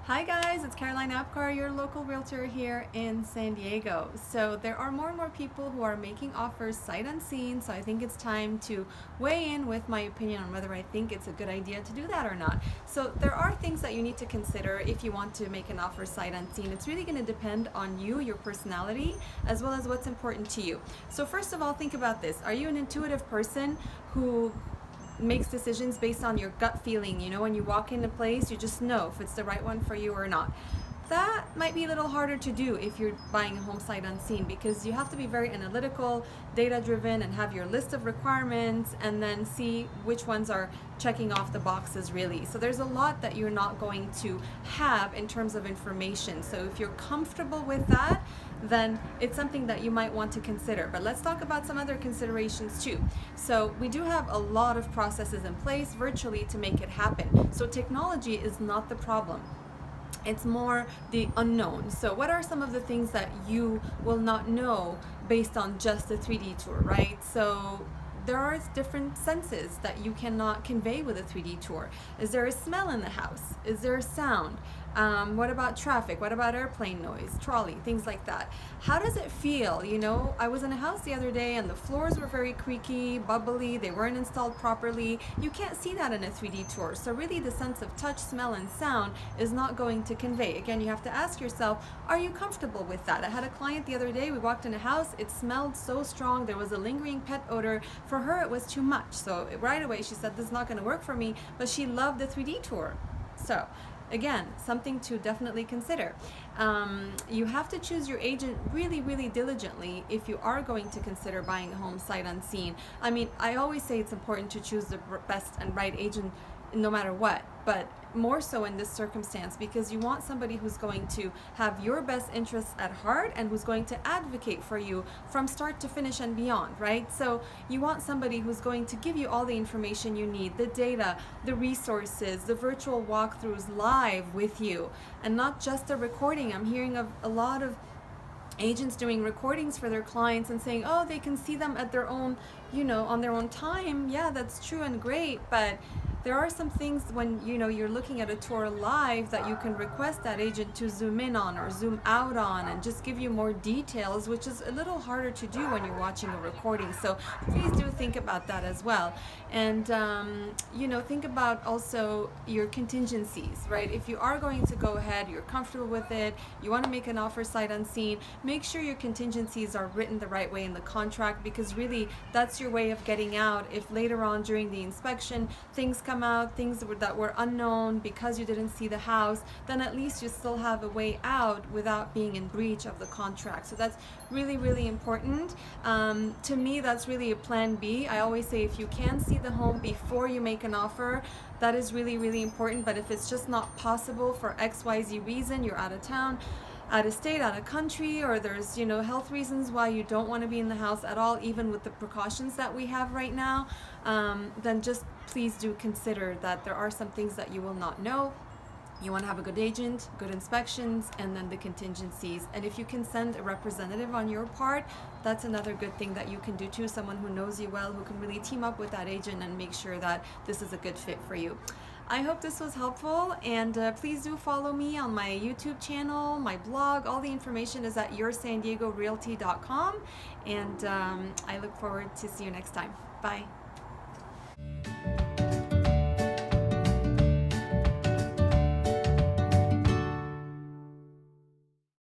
Hi guys, it's Caroline Abkar, your local realtor here in San Diego. So there are more and more people who are making offers sight unseen, so I think it's time to weigh in with my opinion on whether I think it's a good idea to do that or not. So there are things that you need to consider if you want to make an offer sight unseen. It's really going to depend on you, your personality, as well as what's important to you. So first of all, think about this. Are you an intuitive person who makes decisions based on your gut feeling? You know, when you walk in a place, you just know if it's the right one for you or not. That might be a little harder to do if you're buying a home sight unseen, because you have to be very analytical, data driven, and have your list of requirements and then see which ones are checking off the boxes really. So there's a lot that you're not going to have in terms of information. So if you're comfortable with that, then it's something that you might want to consider. But let's talk about some other considerations too. So we do have a lot of processes in place virtually to make it happen. So technology is not the problem. It's more the unknown. So what are some of the things that you will not know based on just a 3D tour, right? So there are different senses that you cannot convey with a 3D tour. Is there a smell in the house? Is there a sound? What about traffic? What about airplane noise, trolley, things like that? How does it feel? You know, I was in a house the other day and the floors were very creaky, bubbly, they weren't installed properly. You can't see that in a 3D tour. So really the sense of touch, smell, and sound is not going to convey. Again, you have to ask yourself, are you comfortable with that? I had a client the other day, we walked in a house, it smelled so strong, there was a lingering pet odor. For her, it was too much. So right away she said, this is not gonna work for me, but she loved the 3D tour. So again, something to definitely consider. You have to choose your agent really, really diligently if you are going to consider buying a home sight unseen. I mean, I always say it's important to choose the best and right agent no matter what, but more so in this circumstance, because you want somebody who's going to have your best interests at heart and who's going to advocate for you from start to finish and beyond, right? So you want somebody who's going to give you all the information you need, the data, the resources, the virtual walkthroughs live with you, and not just a recording. I'm hearing of a lot of agents doing recordings for their clients and saying, oh, they can see them at their own, you know, on their own time. Yeah, that's true and great, but there are some things when, you know, you're looking at a tour live that you can request that agent to zoom in on or zoom out on and just give you more details, which is a little harder to do when you're watching a recording. So please do think about that as well. And, you know, think about also your contingencies, right? If you are going to go ahead, you're comfortable with it, you want to make an offer sight unseen, make sure your contingencies are written the right way in the contract, because really that's your way of getting out if later on during the inspection things come out, things that were unknown because you didn't see the house, then at least you still have a way out without being in breach of the contract. So that's really, really important. To me, that's really a plan B. I always say if you can see the home before you make an offer, that is really, really important. But if it's just not possible for XYZ reason, you're out of town, out of state, out of country, or there's, you know, health reasons why you don't want to be in the house at all, even with the precautions that we have right now, then just please do consider that there are some things that you will not know. You want to have a good agent, good inspections, and then the contingencies. And if you can send a representative on your part, that's another good thing that you can do too, someone who knows you well, who can really team up with that agent and make sure that this is a good fit for you. I hope this was helpful, and please do follow me on my YouTube channel, my blog. All the information is at yoursanDiegoRealty.com, and I look forward to see you next time. Bye.